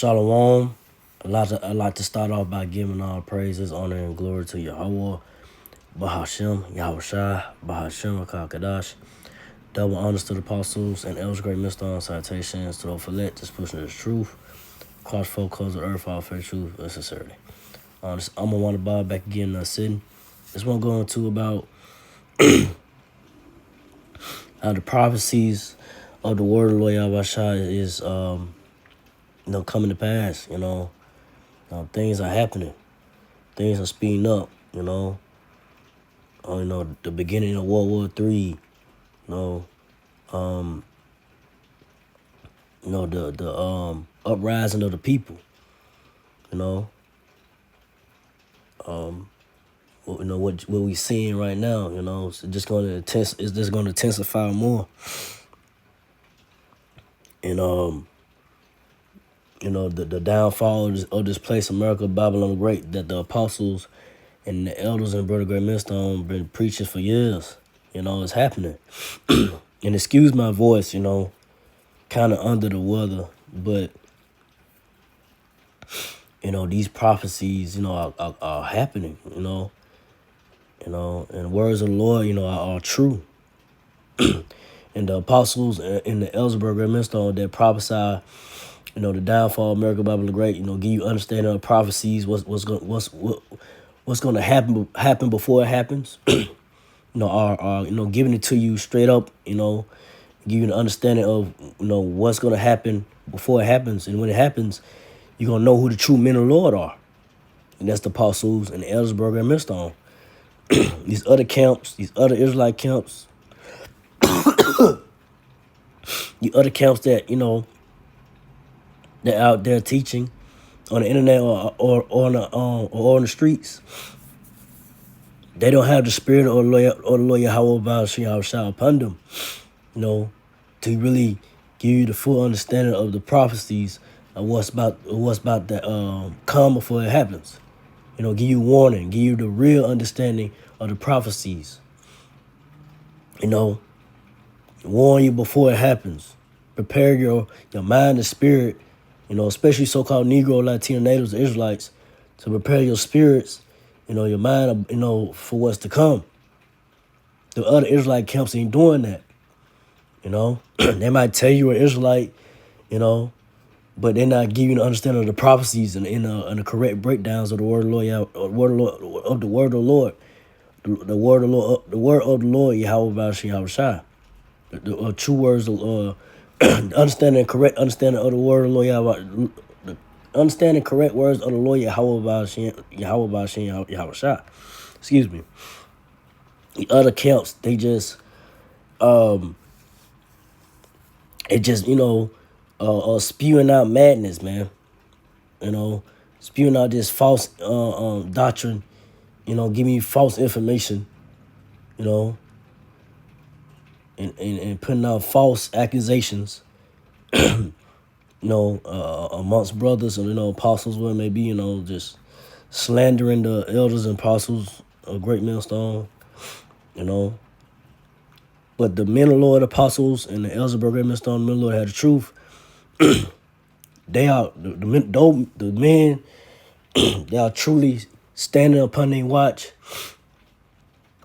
Shalom. I'd like to start off by giving all praises, honor, and glory to Yahweh, Bahashem, Yahushai, Bahashem, Kakadash. Double honors to the apostles and elders, great millstone, citations to the Philet, just pushing the truth. Cross folk, close the earth, all fair truth and sincerity. I'm gonna want to buy back again sitting. This one going to about how the prophecies of the word of Lord Yahushai is coming to pass. Things are happening. Things are speeding up. The beginning of World War III. The uprising of the people. What we seeing right now. It's just going to intensify more. And the downfall of this place, America, Babylon the Great, that the apostles and the elders and Brother Great Millstone been preaching for years. It's happening. And excuse my voice, kind of under the weather, but these prophecies, are happening. And words of the Lord, are true. And the apostles and the elders of Brother Great Millstone that prophesy, the downfall of America, Babylon the Great, give you understanding of prophecies, what's going to happen before it happens. Are giving it to you straight up, give you an understanding of what's going to happen before it happens, and when it happens, you're gonna know who the true men of the Lord are, and that's the apostles and the elders of Brother Great Millstone. These other camps, these other Israelite camps, the other camps that they're out there teaching on the internet or on the streets. They don't have the spirit or the Lord Yahweh Baal upon them, to really give you the full understanding of the prophecies of what's about to come before it happens. Give you warning, give you the real understanding of the prophecies. Warn you before it happens. Prepare your mind and spirit, especially so-called Negro, Latino, natives, Israelites, to prepare your spirits, your mind, for what's to come. The other Israelite camps ain't doing that. They might tell you an Israelite, but they're not giving you the understanding of the prophecies and the correct breakdowns of the word of the Lord, the word of the Lord, the word of the Lord, Yahweh Shai. The true words, understanding correct understanding of the word of the Lord Yahweh, the understanding correct words of the Lord Yahweh Shai. Excuse me. The other camps, they just spewing out madness, man. Spewing out this false doctrine, giving you false information, and putting out false accusations, amongst brothers and, apostles, where it may be, just slandering the elders and apostles of Great Millstone, But the men of the Lord, apostles, and the elders of Great Millstone, the men of the Lord had the truth. They are the men they are truly standing upon their watch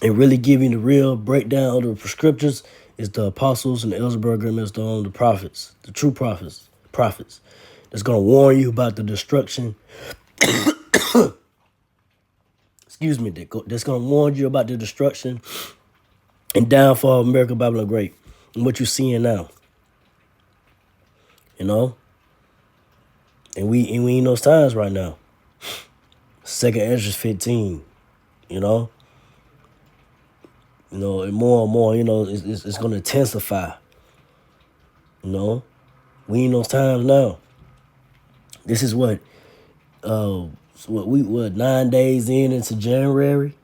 and really giving the real breakdown of the scriptures is the apostles and the elders of Great Millstone, the prophets, the true prophets, that's going to warn you about the destruction. Excuse me, that's going to warn you about the destruction and downfall of America, Babylon Great, and what you're seeing now. And we in those times right now. 2nd Ezra 15, and more and more, it's going to intensify. We in those times now. This is what 9 days into January,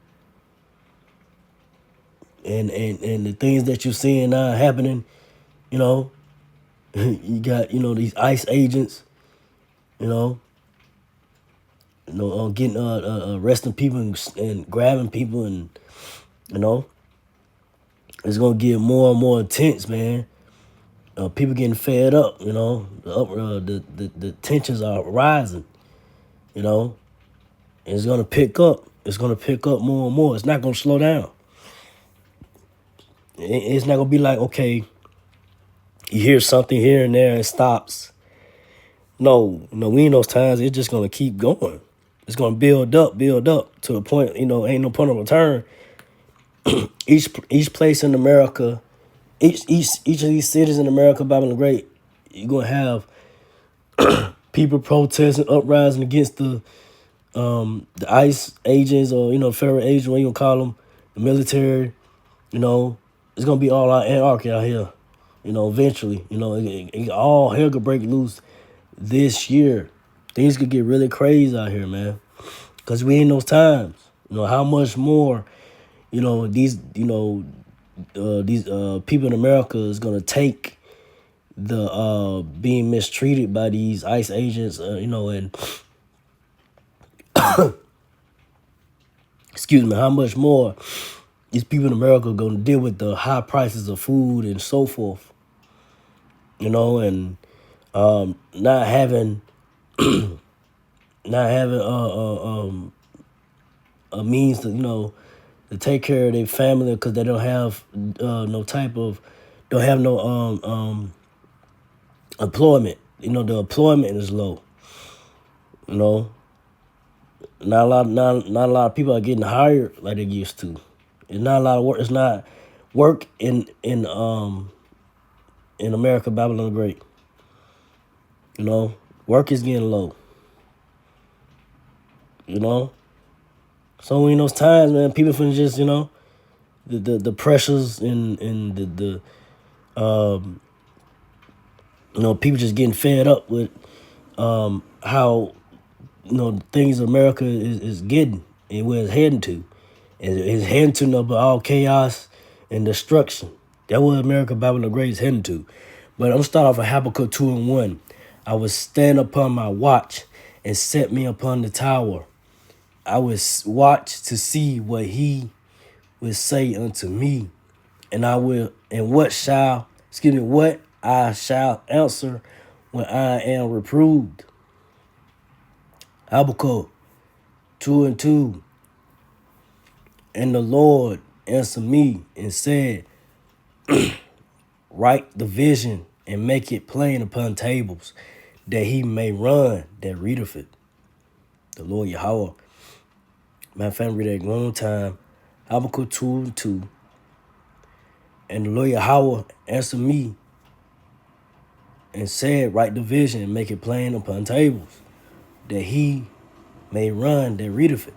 and the things that you're seeing now happening, you got these ICE agents, getting arresting people and grabbing people, and it's gonna get more and more intense, man. People getting fed up. The tensions are rising. You know, and it's gonna pick up. It's gonna pick up more and more. It's not gonna slow down. It's not gonna be like, okay, you hear something here and there and it stops. No, we in those times. It's just gonna keep going. It's gonna build up to a point. Ain't no point of return. Each place in America, each of these cities in America, Babylon the Great, you're gonna have people protesting, uprising against the ICE agents, or federal agents, what you gonna call them, the military. It's gonna be all out anarchy out here. Eventually, all hell could break loose this year. Things could get really crazy out here, man. Cause we in those times. How much more, these people in America is gonna take the being mistreated by these ICE agents, and excuse me, how much more these people in America are gonna deal with the high prices of food and so forth, and not having a means to take care of their family because they don't have don't have no employment. The employment is low. Not a lot of people are getting hired like they used to. It's not a lot of work. It's not work in America, Babylon the Great. Work is getting low. So in those times, man, people finna just the pressures and the people just getting fed up with how things America is getting and where it's heading to. It's heading to all chaos and destruction. That's what America, Babylon the Great is heading to. But I'm gonna start off with Habakkuk 2:1. I will stand upon my watch and set me upon the tower. I will watch to see what he will say unto me, and what I shall answer when I am reproved. Habakkuk 2:2. And the Lord answered me and said, write the vision and make it plain upon tables, that he may run that readeth it. The Lord Yahweh. My family read that one more time. Habakkuk 2:2. And the Lord Yahweh answered me and said, write the vision and make it plain upon tables, that he may run that readeth it.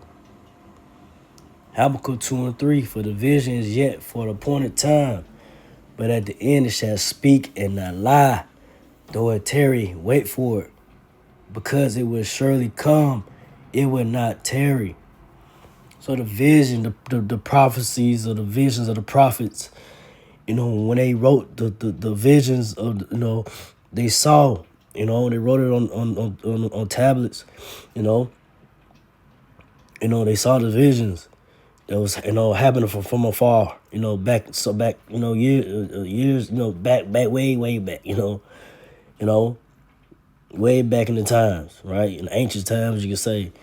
Habakkuk 2:3. For the vision is yet for the appointed time, but at the end it shall speak and not lie. Though it tarry, wait for it, because it will surely come, it will not tarry. So the vision, the prophecies or the visions of the prophets, when they wrote the visions of, they saw, they wrote it on tablets, they saw the visions that was, happening from afar, back, years, back, way back, way back in the times, right? In ancient times, you can say,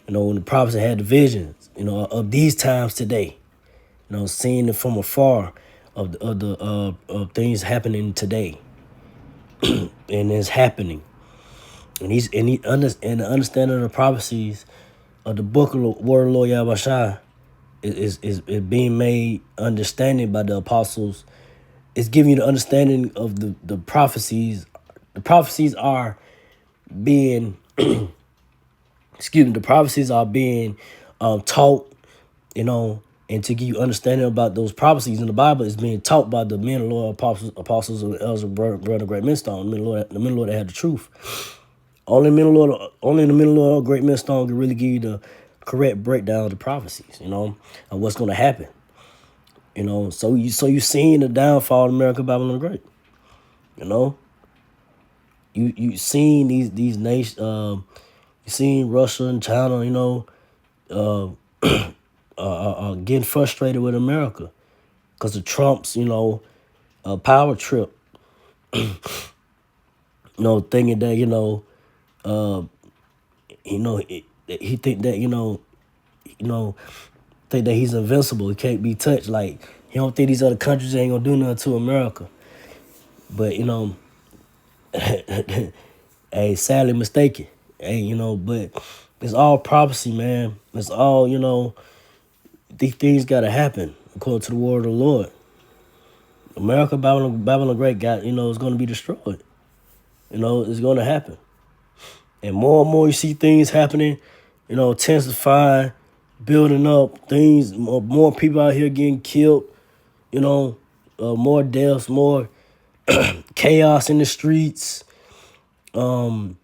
when the prophets had the visions, of these times today, seeing it from afar of things happening today, and it's happening, and the understanding of the prophecies of the book of the word of Lord Yahweh is being made understanding by the apostles. It's giving you the understanding of the prophecies. The prophecies are being the prophecies are being taught, and to give you understanding about those prophecies in the Bible is being taught by the men of the Lord, apostles and elders, brother, great millstone, the men of the Lord that had the truth. Only the men of the Lord, great millstone can really give you the correct breakdown of the prophecies, of what's going to happen. So you seeing the downfall of America, Babylon the Great. You seen these nations, you seen Russia and China, getting frustrated with America because of Trump's, power trip, thinking that, uh, he think that, you know, think that he's invincible. He can't be touched. Like, he don't think these other countries ain't gonna do nothing to America. But, hey, sadly mistaken. Hey, but it's all prophecy, man. It's all, these things gotta happen according to the word of the Lord. America, Babylon the Great got, is gonna be destroyed. It's gonna happen. And more you see things happening, intensifying, building up, things, more people out here getting killed, more deaths, more chaos in the streets. You're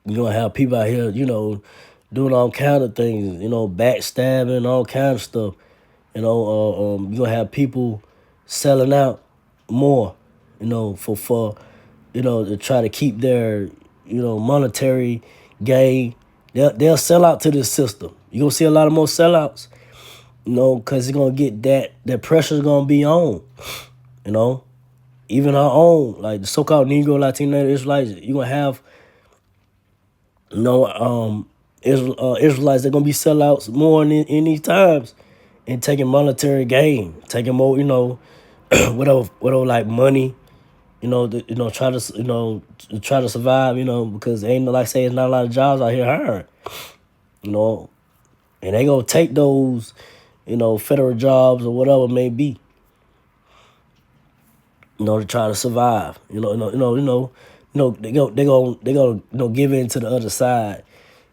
gonna have people out here, doing all kind of things, backstabbing, all kind of stuff. You're gonna have people selling out more, for to try to keep their, monetary gain. They'll sell out to this system. You're gonna see a lot of more sellouts, because it's gonna get that pressure's gonna be on, even our own, like the so-called Negro, Latino, Israelites. You're gonna have, Israelites. They're gonna be sellouts more in these times, and taking monetary gain, taking more, whatever like money, try to, try to survive, because ain't like say it's not a lot of jobs out here hiring, and they gonna take those, federal jobs or whatever it may be, to try to survive, they gonna give in to the other side,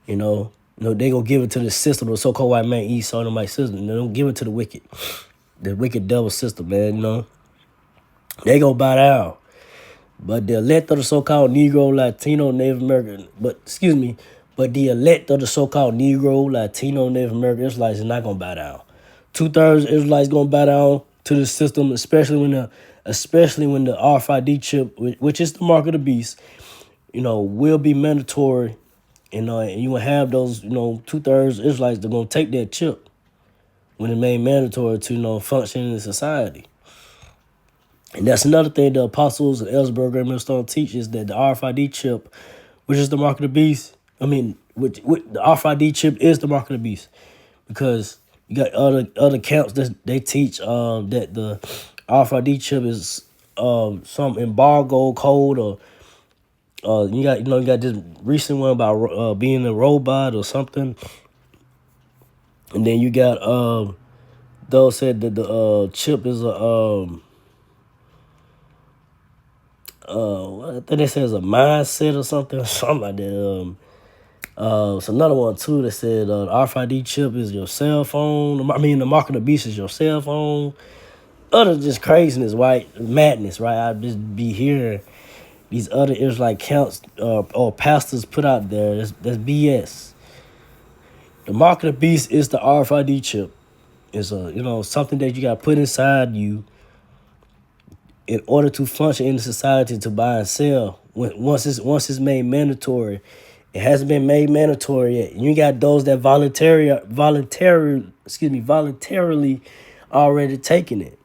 they gonna give it to the system, the so-called white man, Esau and my system. They don't give it to the wicked devil system, man. They gonna bow down. But the elect of the so-called Negro, Latino, Native American, but the elect of the so-called Negro, Latino, Native American Israelites is not gonna bow down. 2/3 Israelites gonna bow down to the system, especially when the RFID chip, which is the mark of the beast, will be mandatory. And you will have those, 2/3 Israelites that are gonna take that chip when it made mandatory to, function in society. And that's another thing the apostles and Ellsberg and Millstone teach, is that the RFID chip, which is the mark of the beast, which the RFID chip is the mark of the beast, because you got other camps that they teach that the RFID chip is some embargo code, or you got this recent one about being a robot or something, and then you got those said that the chip is I think they said it's a mindset or something like that. It's another one too that said the RFID chip is your cell phone. The mark of the beast is your cell phone. Other just craziness, right? Madness, right? I just be hearing these other Israelite counts or pastors put out there. That's BS. The mark of the beast is the RFID chip. It's something that you got put inside you in order to function in society, to buy and sell. Once it's made mandatory, it hasn't been made mandatory yet. You got those that voluntarily already taken it.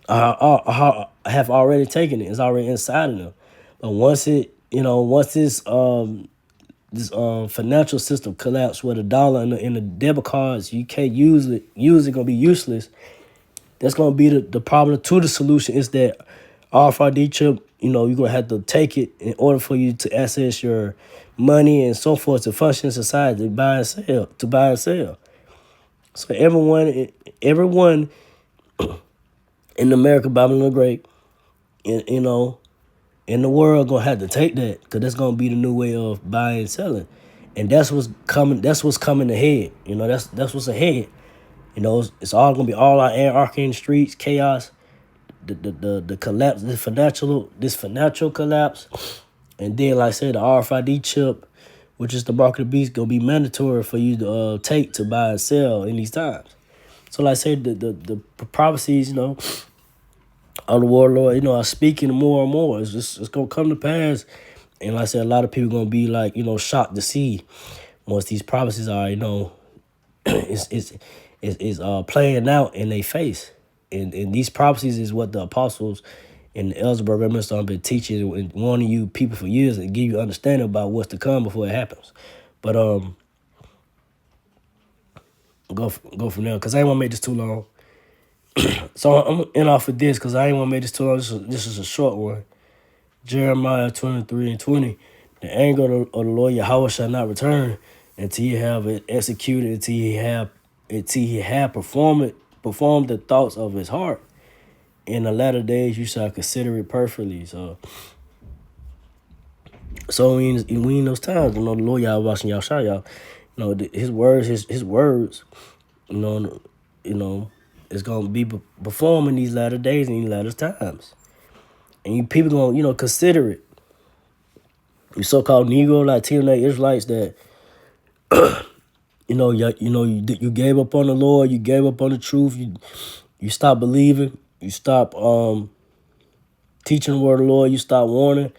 Have already taken it. It's already inside of them. But once this financial system collapse, where the dollar and the debit cards, you can't use it gonna be useless. That's gonna be the problem. To the solution is that RFID chip. You're gonna have to take it in order for you to access your money and so forth, to function in society, to buy and sell. So everyone in America, Babylon the Great, in the world gonna have to take that, because that's gonna be the new way of buying and selling, and that's what's coming. That's what's coming ahead. That's what's ahead. It's all gonna be all our anarchy in the streets, chaos, the collapse, this financial collapse, and then, like I said, the RFID chip, which is the mark of the beast, gonna be mandatory for you to take to buy and sell in these times. So, like I said, the prophecies, of the warlord, are speaking more and more. It's gonna come to pass, and like I said, a lot of people gonna be like, shocked to see once these prophecies are, is playing out in their face, and these prophecies is what the apostles And the Ellsberg Remnant have been teaching and warning you people for years and give you understanding about what's to come before it happens. But go from there, because I ain't want to make this too long. So I'm gonna end off with this, because I ain't want to make this too long. This is a short one. Jeremiah 23:20. The anger of the Lord Yahweh shall not return until you have it executed, until he have performed the thoughts of his heart. In the latter days you shall consider it perfectly. So we in those times, the Lord Yahweh watching y'all shout y'all. His words, his words, you know, it's gonna be performing these latter days and these latter times. And you people gonna, consider it. You so-called Negro Latino Israelites that you gave up on the Lord, you gave up on the truth, you stopped believing, you stopped teaching the word of the Lord, you stopped warning,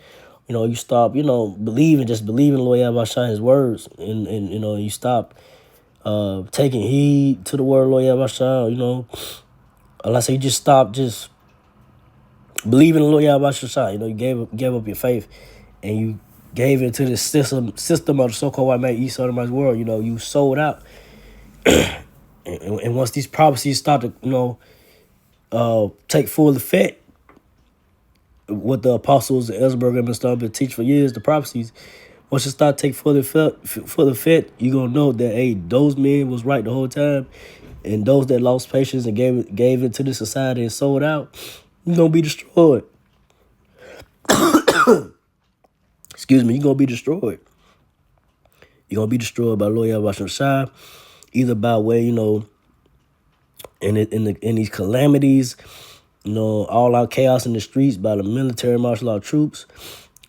you stop, believing, just believing the Lord Yahweh his words, and you stop taking heed to the word of the Lord Yahweh, unless you just stop just believing in the Lord Yahweh, you gave up your faith, and you gave it to the system of the so-called white man, East Sodomite world. You sold out, and once these prophecies start to take full effect, what the apostles and Ellsberg have started to teach for years, the prophecies, once you start to take full effect, you're gonna know that, hey, those men was right the whole time, and those that lost patience and gave it to the society and sold out, you're gonna be destroyed. Excuse me, you're gonna be destroyed. You're gonna be destroyed by Lord Yahweh Shai, either by way, in these calamities, all out chaos in the streets by the military martial law troops,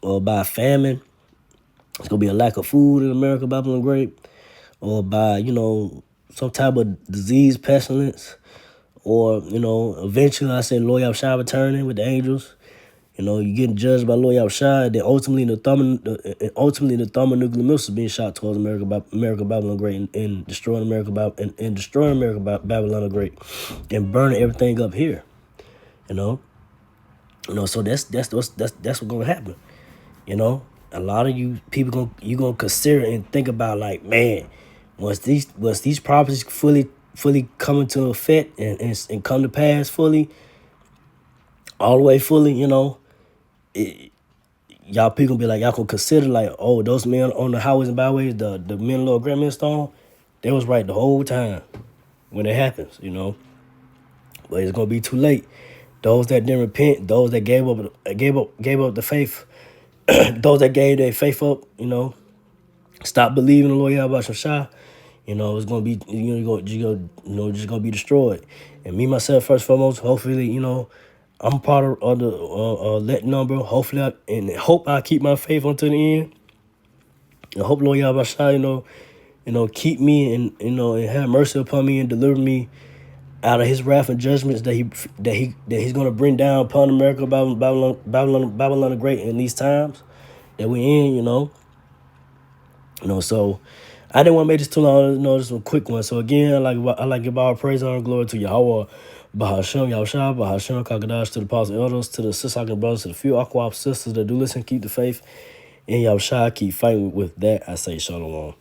or by famine. It's gonna be a lack of food in America, Babylon Great, or by, some type of disease, pestilence, or, eventually, I say, Lord Yahweh returning with the angels. You're getting judged by Lord Yahweh, then ultimately the thermonuclear missiles being shot towards America, Babylon Great, and destroying America, and destroying America, Babylon Great, and burning everything up here. So that's what's gonna happen. A lot of you people gonna consider and think about, like, man, once these prophecies fully come into effect and come to pass fully, all the way fully, y'all people gonna be like, y'all gonna consider, like, oh, those men on the highways and byways, the men Lord Grant Millstone, they was right the whole time when it happens, But it's gonna be too late. Those that didn't repent, those that gave up the faith, those that gave their faith up, stop believing in the Lord Yahweh Shai, it's gonna be, just gonna be destroyed. And me myself, first and foremost, hopefully, I'm part of the that number. Hopefully, I keep my faith until the end. I hope Lord Yahweh Shai, keep me and have mercy upon me and deliver me out of his wrath and judgments that he's gonna bring down upon America, Babylon the Great in these times that we're in. So I didn't want to make this too long. Just a quick one. So again, I like to give all praise, honor, and glory to Yahweh, Bahashem, Yahushua, Bahashem, Kakadash, to the apostles, elders, to the sister brothers, to the few Aquap sisters that do listen, keep the faith in Yahushua, keep fighting with that. I say shalom.